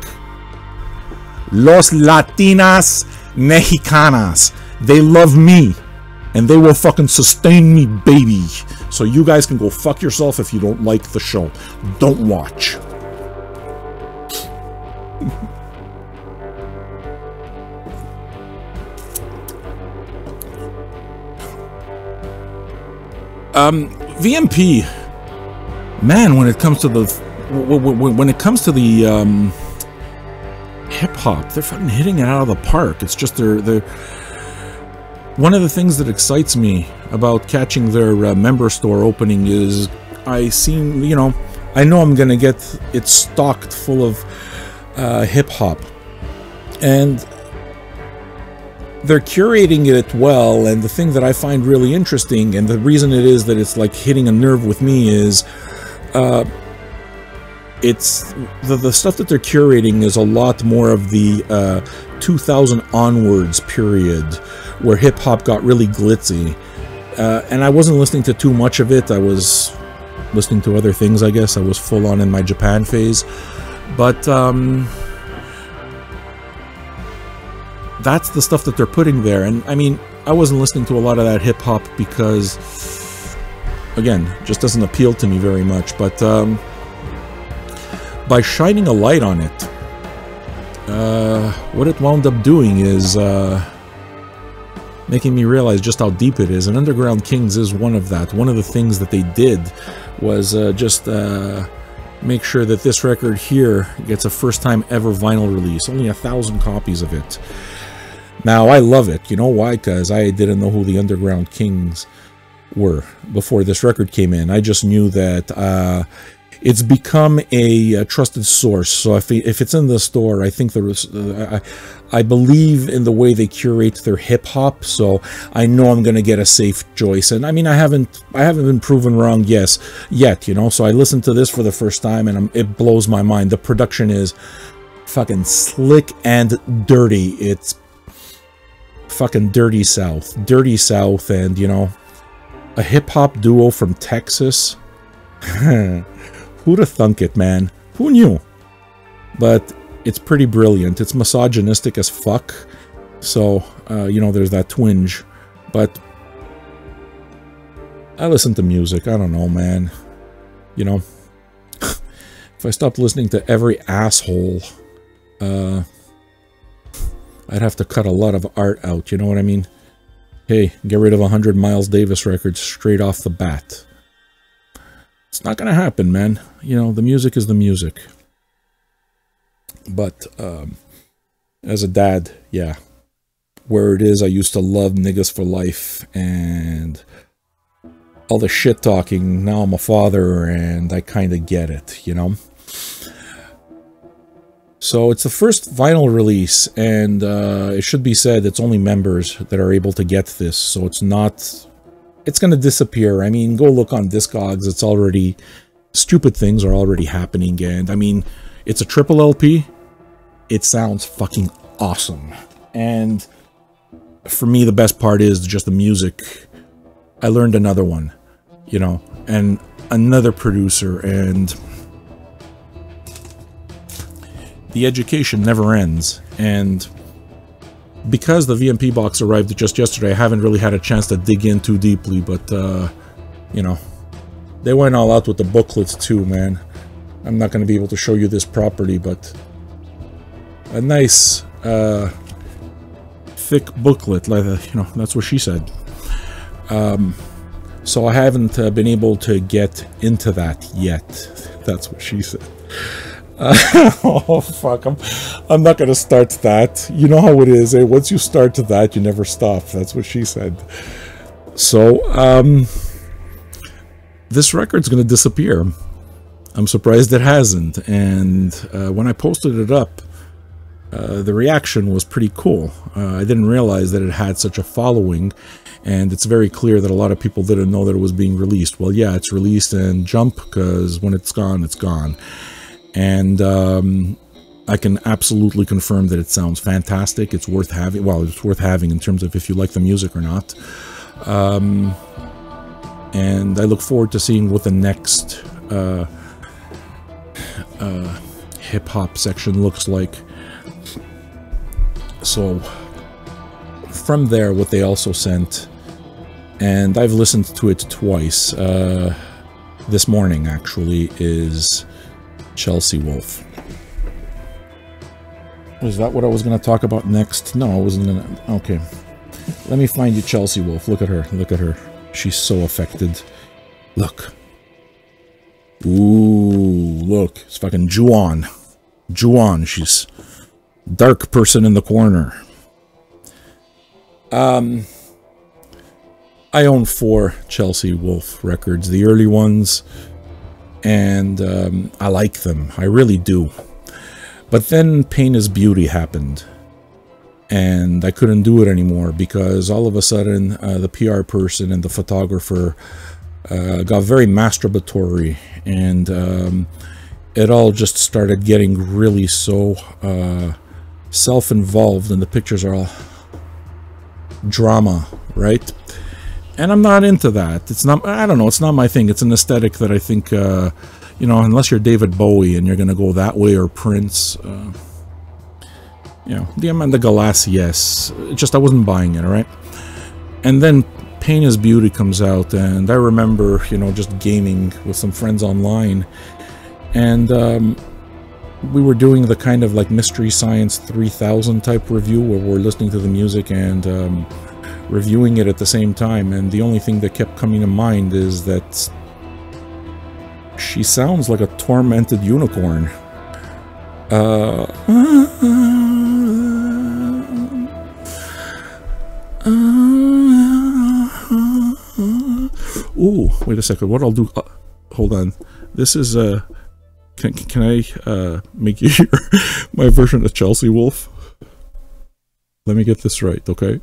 Los Latinas Mexicanas. They love me, and they will fucking sustain me, baby. So you guys can go fuck yourself if you don't like the show. Don't watch. VMP, man, when it comes to the hip hop, they're fucking hitting it out of the park. It's just they're one of the things that excites me about catching their member store opening is I know I'm gonna get it stocked full of hip hop, and they're curating it well. And the thing that I find really interesting, and the reason it is that it's like hitting a nerve with me, is it's the stuff that they're curating is a lot more of the 2000 onwards period, where hip-hop got really glitzy. And I wasn't listening to too much of it. I was listening to other things, I guess. I was full on in my Japan phase. But that's the stuff that they're putting there. And I mean, I wasn't listening to a lot of that hip-hop because, again, it just doesn't appeal to me very much. But by shining a light on it, what it wound up doing is making me realize just how deep it is. And Underground Kingz is one of that. One of the things that they did was just make sure that this record here gets a first-time ever vinyl release. Only 1,000 copies of it. Now, I love it. You know why? Because I didn't know who the Underground Kingz were before this record came in. I just knew that it's become a trusted source. So if it's in the store, I think I believe in the way they curate their hip hop. So I know I'm gonna get a safe choice. And I mean, I haven't been proven wrong yet. You know. So I listened to this for the first time, and it blows my mind. The production is fucking slick and dirty. fucking Dirty South. Dirty South and, you know, a hip-hop duo from Texas. Who'd have thunk it, man? Who knew? But it's pretty brilliant. It's misogynistic as fuck. So, you know, there's that twinge. But I listen to music. I don't know, man. You know, if I stopped listening to every asshole, I'd have to cut a lot of art out. You know what I mean? Hey, get rid of 100 Miles Davis records straight off the bat. It's not gonna happen, man. You know, the music is the music. But, as a dad, yeah. Where it is, I used to love Niggas for Life, and all the shit talking, now I'm a father, and I kinda get it, you know? So, it's the first vinyl release, and, it should be said, it's only members that are able to get this, so it's not... It's gonna disappear. I mean, go look on Discogs, it's already... Stupid things are already happening, and, I mean, it's a triple LP. It sounds fucking awesome. And for me, the best part is just the music. I learned another one, you know, and another producer, and the education never ends. And because the VMP box arrived just yesterday, I haven't really had a chance to dig in too deeply, but, you know, they went all out with the booklets too, man. I'm not going to be able to show you this properly, but a nice, thick booklet, like, you know, that's what she said. So I haven't been able to get into that yet. That's what she said. Oh, fuck, I'm not going to start that. You know how it is, eh? Once you start to that, you never stop. That's what she said. So, this record's going to disappear. I'm surprised it hasn't. And when I posted it up, the reaction was pretty cool. I didn't realize that it had such a following, and it's very clear that a lot of people didn't know that it was being released. Well, yeah, it's released and jump, because when it's gone, it's gone. And I can absolutely confirm that it sounds fantastic. It's worth having. Well, it's worth having in terms of if you like the music or not. And I look forward to seeing what the next hip-hop section looks like. So, from there, what they also sent, and I've listened to it twice, this morning, actually, is Chelsea Wolfe. Was that what I was going to talk about next? No, I wasn't going to... Okay. Let me find you Chelsea Wolfe. Look at her. Look at her. She's so affected. Look. Ooh, look. It's fucking Juan. Juan. She's... dark person in the corner. I own 4 Chelsea Wolfe records, the early ones, and I like them. I really do. But then Pain is Beauty happened, and I couldn't do it anymore because all of a sudden the PR person and the photographer got very masturbatory, and it all just started getting really so self-involved, and the pictures are all drama, right? And I'm not into that. It's not, I don't know, it's not my thing. It's an aesthetic that I think, you know, unless you're David Bowie and you're going to go that way, or Prince, you know, the Amanda Galassi, yes. It just, I wasn't buying it, alright? And then Pain is Beauty comes out, and I remember, you know, just gaming with some friends online, and we were doing the kind of like Mystery Science 3000 type review where we're listening to the music and reviewing it at the same time, and the only thing that kept coming to mind is that she sounds like a tormented unicorn. Ooh, wait a second. What I'll do... hold on. This is... Can I make you hear my version of Chelsea Wolfe? Let me get this right, okay?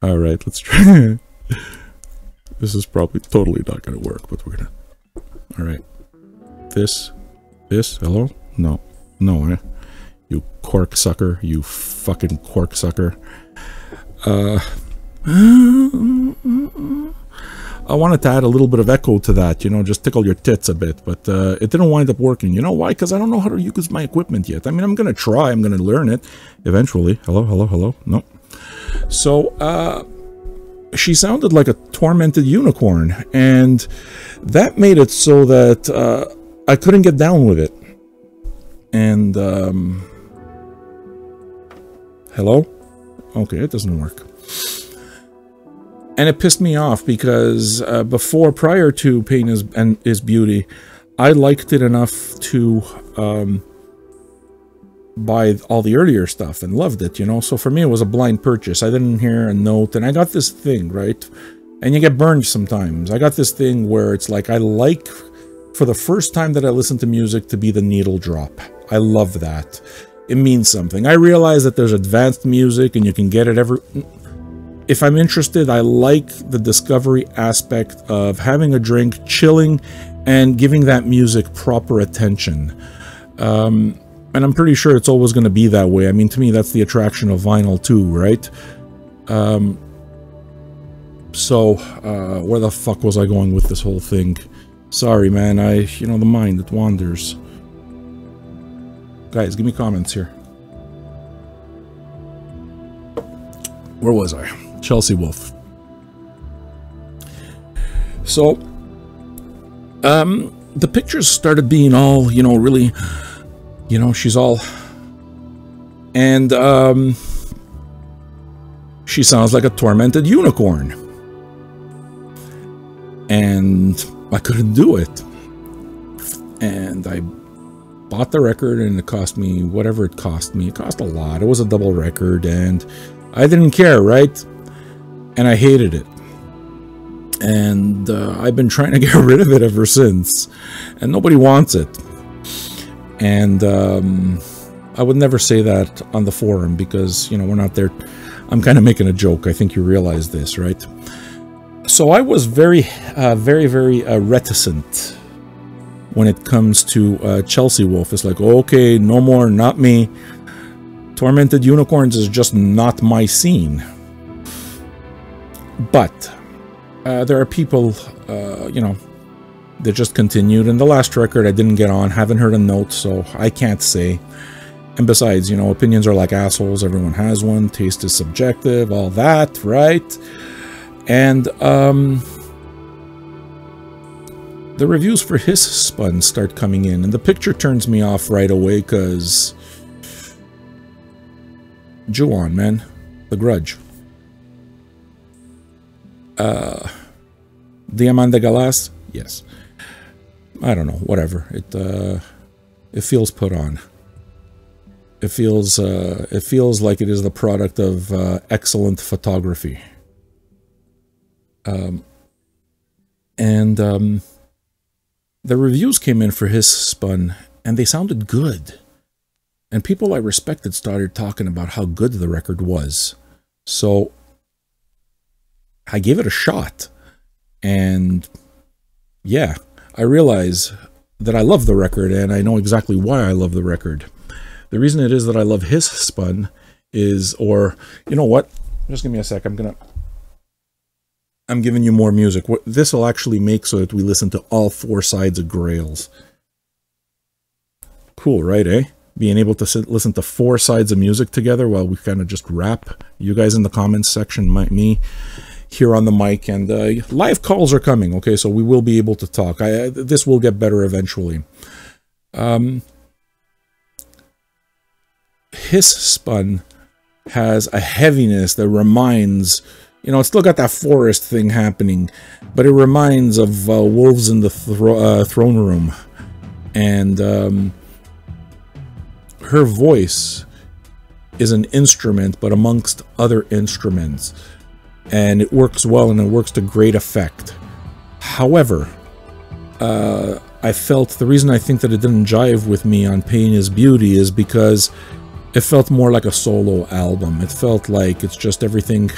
Alright, let's try. This is probably totally not gonna work, but we're gonna... Alright. This? Hello? No. No, You cork sucker. You fucking cork sucker. I wanted to add a little bit of echo to that, you know, just tickle your tits a bit, but it didn't wind up working. You know why? Because I don't know how to use my equipment yet. I mean, I'm going to try. I'm going to learn it eventually. Hello, hello, hello. No. So, she sounded like a tormented unicorn, and that made it so that I couldn't get down with it. And, hello? Okay, it doesn't work. And it pissed me off because prior to Pain is Beauty, I liked it enough to buy all the earlier stuff and loved it, you know? So for me, it was a blind purchase. I didn't hear a note, and I got this thing, right? And you get burned sometimes. I got this thing where it's like, I like, for the first time that I listen to music, to be the needle drop. I love that. It means something. I realize that there's advanced music and you can get it every... If I'm interested, I like the discovery aspect of having a drink, chilling, and giving that music proper attention. And I'm pretty sure it's always going to be that way. I mean, to me, that's the attraction of vinyl too, right? Where the fuck was I going with this whole thing? Sorry, man. You know, the mind, it wanders. Guys, give me comments here. Where was I? Chelsea Wolfe. So, the pictures started being all, you know, really, you know, she's all, and, she sounds like a tormented unicorn. And I couldn't do it. And I bought the record, and it cost me whatever it cost me. It cost a lot. It was a double record, and I didn't care, right? And I hated it. And I've been trying to get rid of it ever since. And nobody wants it. And I would never say that on the forum because, you know, we're not there. I'm kind of making a joke. I think you realize this, right? So I was very reticent when it comes to Chelsea Wolfe. It's like, okay, no more, not me. Tormented Unicorns is just not my scene. But there are people, you know, that just continued. And the last record I didn't get on, haven't heard a note, so I can't say. And besides, you know, opinions are like assholes. Everyone has one. Taste is subjective, all that, right? And the reviews for his Spun start coming in. And the picture turns me off right away because... Ju-on, man. The Grudge. Diamant de Galas? Yes. I don't know, whatever. It feels put on. It feels like it is the product of excellent photography. The reviews came in for his Spun, and they sounded good. And people I respected started talking about how good the record was. So I gave it a shot. And yeah, I realize that I love the record, and I know exactly why I love the record. The reason it is that I love his Spun is, or, you know what? Just give me a sec. I'm giving you more music. What this will actually make so that we listen to all four sides of Grails. Cool, right, eh? Being able to listen to four sides of music together while we kind of just rap. You guys in the comments section, me here on the mic, and live calls are coming, okay? So we will be able to talk. This will get better eventually. His Spun has a heaviness that reminds... You know, it's still got that forest thing happening, but it reminds of Wolves in the Throne Room. And her voice is an instrument, but amongst other instruments. And it works well, and it works to great effect. However, I felt the reason I think that it didn't jive with me on Pain is Beauty is because it felt more like a solo album. It felt like it's just everything...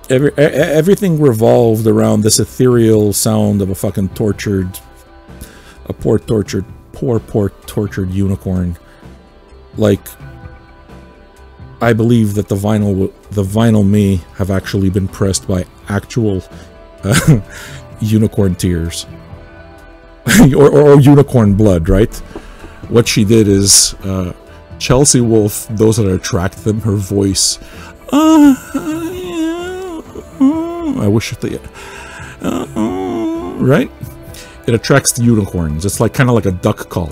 everything revolved around this ethereal sound of a fucking tortured... A poor tortured Poor, poor tortured unicorn. Like, I believe that the vinyl may have actually been pressed by actual unicorn tears. or unicorn blood, right? What she did is, Chelsea Wolfe, those that attract them, her voice, I wish it, right? It attracts the unicorns. It's like kind of like a duck call,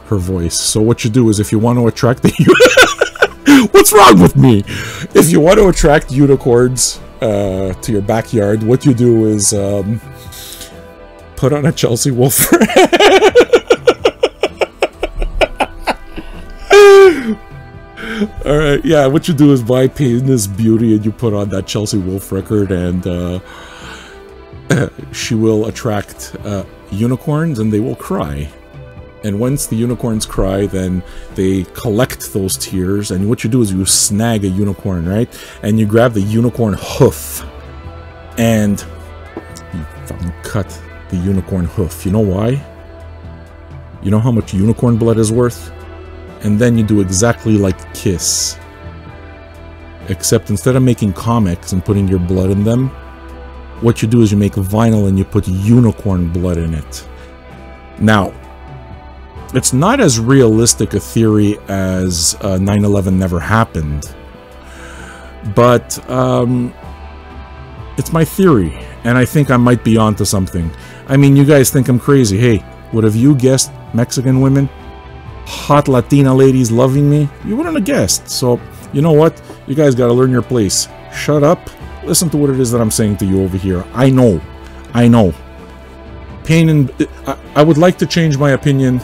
her voice. So what you do is, if you want to attract the what's wrong with me? If you want to attract unicorns to your backyard, what you do is put on a Chelsea Wolfe. Alright, yeah, what you do is buy Pain is Beauty and you put on that Chelsea Wolfe record, and she will attract unicorns and they will cry. And once the unicorns cry, then they collect those tears, and what you do is you snag a unicorn, right? And you grab the unicorn hoof and you fucking cut the unicorn hoof. You know why? You know how much unicorn blood is worth? And then you do exactly like Kiss. Except instead of making comics and putting your blood in them, what you do is you make vinyl and you put unicorn blood in it. Now, it's not as realistic a theory as 9/11 never happened. But it's my theory, and I think I might be onto something. I mean, you guys think I'm crazy. Hey, would have you guessed Mexican women? Hot Latina ladies loving me? You wouldn't have guessed. So, you know what? You guys gotta learn your place. Shut up. Listen to what it is that I'm saying to you over here. I know. I know. Pain and... I would like to change my opinion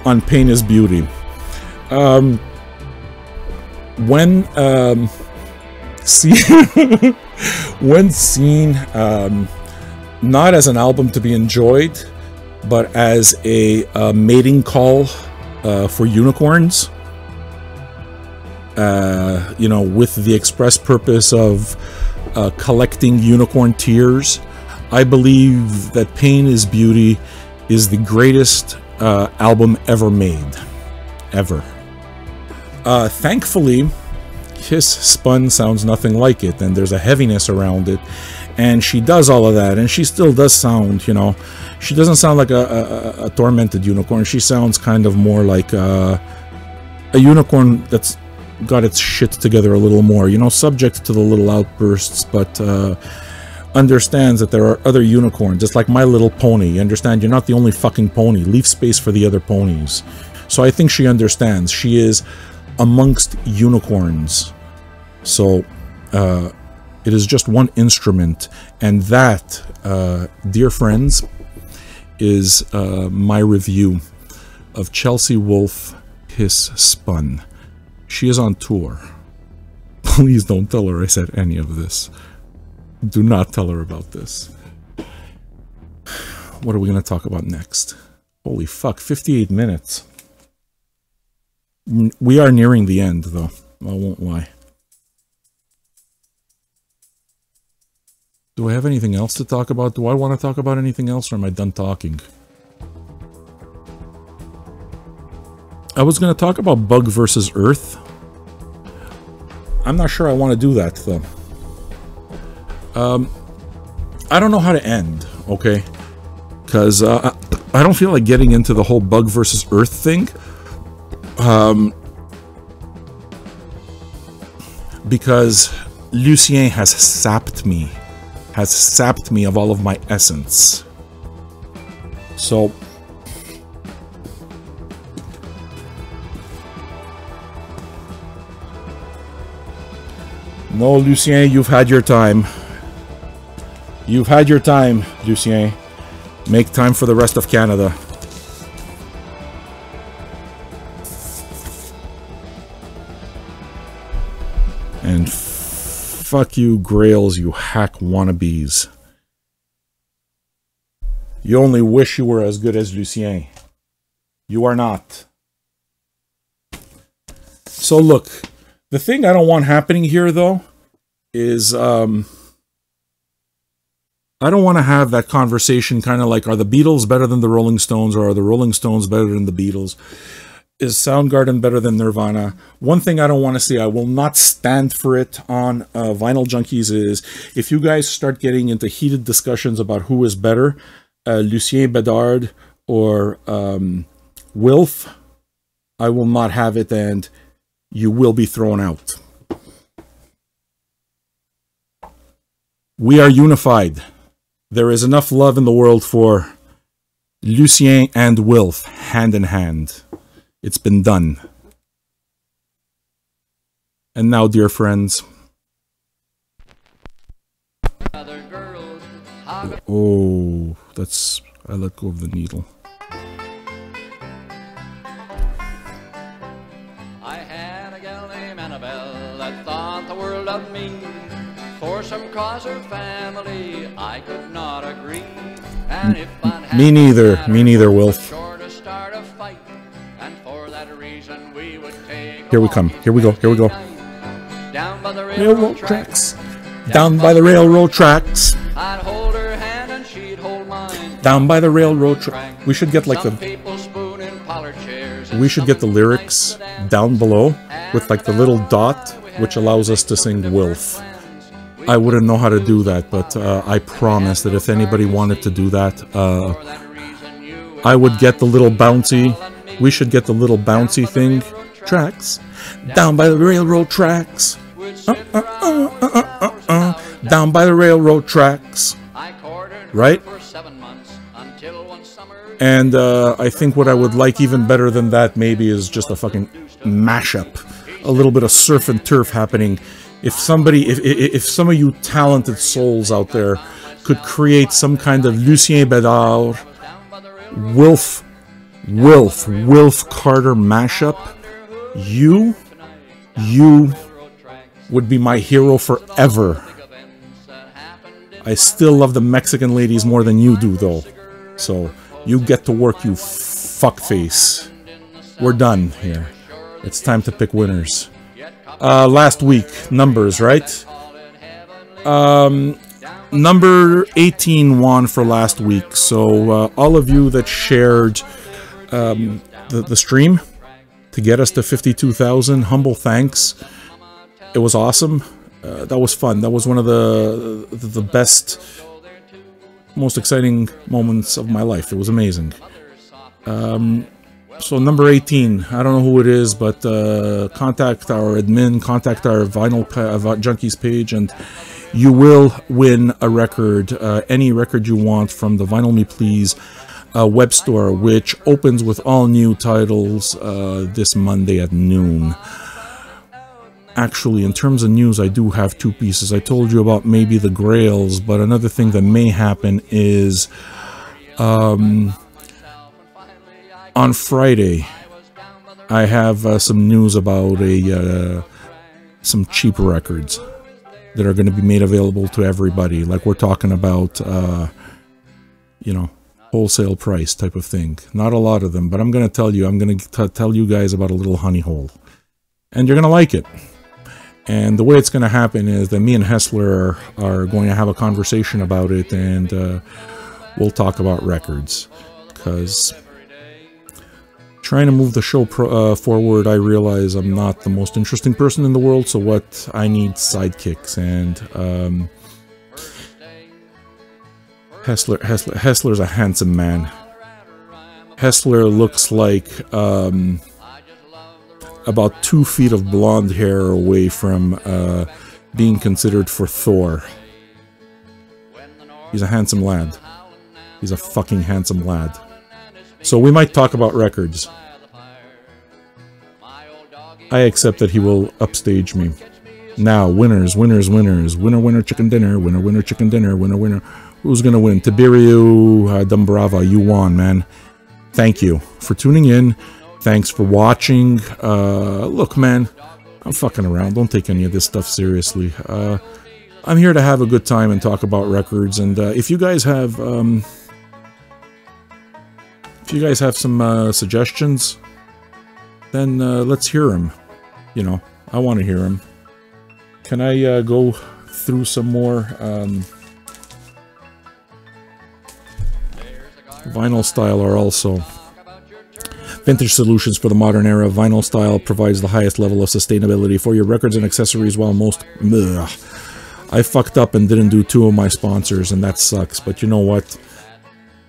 on Pain is Beauty. When seen not as an album to be enjoyed, but as a mating call for unicorns, you know, with the express purpose of collecting unicorn tears, I believe that Pain is Beauty is the greatest album ever made. Ever. Thankfully, Kiss Spun sounds nothing like it, and there's a heaviness around it, and she does all of that, and she still does sound, you know, she doesn't sound like a tormented unicorn. She sounds kind of more like a unicorn that's got its shit together a little more, you know, subject to the little outbursts, but understands that there are other unicorns, just like My Little Pony. You understand? You're not the only fucking pony. Leave space for the other ponies. So I think she understands. She is amongst unicorns. So it is just one instrument, and that, dear friends, is my review of Chelsea Wolfe Kiss Spun. She is on tour. Please don't tell her I said any of this. Do not tell her about this. What are we going to talk about next? Holy fuck, 58 minutes. We are nearing the end, though. I won't lie. Do I have anything else to talk about? Do I want to talk about anything else, or am I done talking? I was going to talk about Bug versus Earth. I'm not sure I want to do that, though. I don't know how to end, okay? Because I don't feel like getting into the whole Bug versus Earth thing. Because Lucien has sapped me of all of my essence. So no, Lucien, you've had your time. You've had your time, Lucien. Make time for the rest of Canada. And fuck you, Grails, you hack wannabes. You only wish you were as good as Lucien. You are not. So look, the thing I don't want happening here, though, is I don't want to have that conversation kind of like, are the Beatles better than the Rolling Stones, or are the Rolling Stones better than the Beatles? Is Soundgarden better than Nirvana? One thing I don't want to see, I will not stand for it on Vinyl Junkies, is if you guys start getting into heated discussions about who is better, Lucien Bedard or Wolfe, I will not have it, and you will be thrown out. We are unified. There is enough love in the world for Lucien and Wolfe, hand in hand. It's been done. And now, dear friends. Oh, that's... I let go of the needle. I had a gal named Annabelle that thought the world of me. For some cause or family, I could not agree. And if me neither. Me neither, Wolfe. Here we come. Here we go. Here we go. Down by the railroad tracks. Down by the railroad tracks. I'd hold her hand and she'd hold mine. Down by the railroad tracks. We should get like the... We should get the lyrics down below with like the little dot, which allows us to sing Wolfe. I wouldn't know how to do that, but I promise that if anybody wanted to do that, I would get the little bouncy. We should get the little bouncy thing. Tracks. Down by the railroad tracks. Down by the railroad tracks. Right? And I think what I would like even better than that maybe is just a fucking mashup. A little bit of surf and turf happening. If somebody, if some of you talented souls out there could create some kind of Lucien Bedard, Wolfe Carter mashup, you would be my hero forever. I still love the Mexican ladies more than you do, though. So, you get to work, you fuckface. We're done here. It's time to pick winners. Last week, numbers, right? Number 18 won for last week. So, all of you that shared the stream to get us to 52,000, humble thanks. It was awesome. That was fun. That was one of the best, most exciting moments of my life. It was amazing. So number 18, I don't know who it is, but contact our admin, contact our Vinyl Junkies page, and you will win a record, any record you want from the Vinyl Me Please web store, which opens with all new titles this Monday at noon. Actually, in terms of news, I do have two pieces. I told you about maybe the Grails, but another thing that may happen is on Friday, I have some news about some cheap records that are going to be made available to everybody. Like we're talking about, you know, wholesale price type of thing. Not a lot of them, but I'm going to tell you. I'm going to tell you guys about a little honey hole, and you're going to like it. And the way it's going to happen is that me and Hessler are going to have a conversation about it, and we'll talk about records. Because trying to move the show forward, I realize I'm not the most interesting person in the world, so what I need sidekicks, and Hessler's a handsome man. Hessler looks like about 2 feet of blonde hair away from being considered for Thor. He's a handsome lad. He's a fucking handsome lad. So we might talk about records. I accept that he will upstage me. Now, winners, winners, winners. Winner, winner, chicken dinner. Winner, winner, chicken dinner. Winner, winner. Who's gonna win? Tiberiu Dumbrava, you won, man. Thank you for tuning in. Thanks for watching. Look, man, I'm fucking around. Don't take any of this stuff seriously. I'm here to have a good time and talk about records. And if you guys have, some suggestions, then let's hear them. You know, I want to hear them. Can I go through some more Vinyl style are also vintage solutions for the modern era. Vinyl style provides the highest level of sustainability for your records and accessories, while most... Ugh, I fucked up and didn't do 2 of my sponsors, and that sucks. But you know what?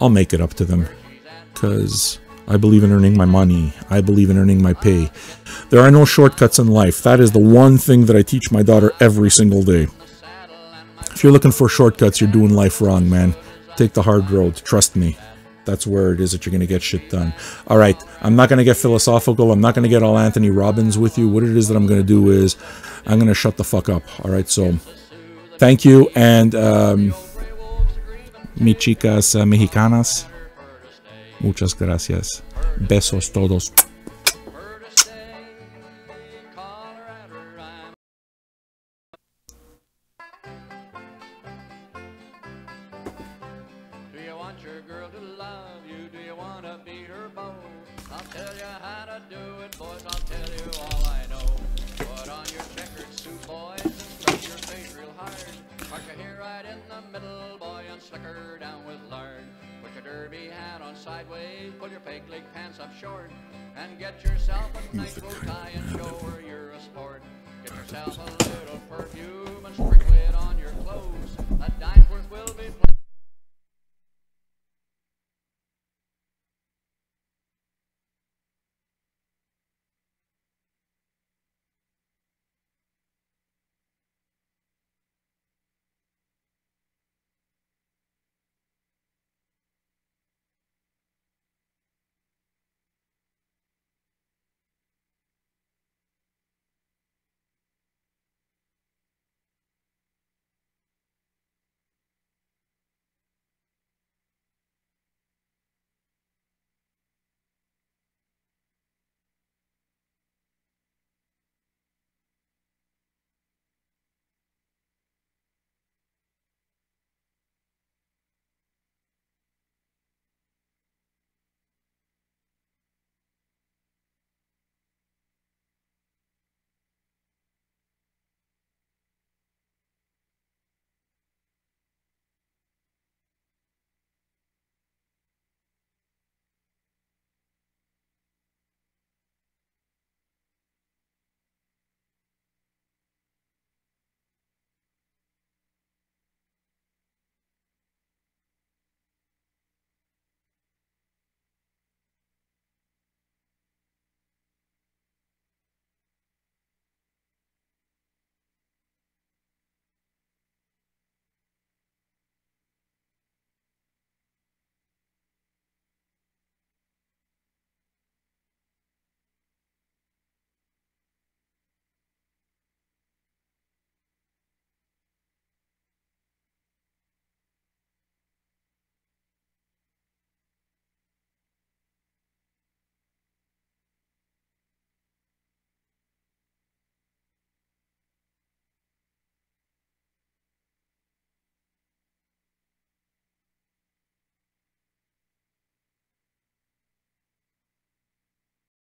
I'll make it up to them. Because I believe in earning my money. I believe in earning my pay. There are no shortcuts in life. That is the one thing that I teach my daughter every single day. If you're looking for shortcuts, you're doing life wrong, man. Take the hard road. Trust me. That's where it is that you're going to get shit done. All right, I'm not going to get philosophical. I'm not going to get all Anthony Robbins with you. What it is that I'm going to do is I'm going to shut the fuck up. All right, so thank you. And mi chicas mexicanas, muchas gracias. Besos todos. Sideways, pull your fake leg pants up short, and get yourself a nice bow tie and show her you're a sport. Get yourself a little perfume and sprinkle it on your clothes. A dime's worth will be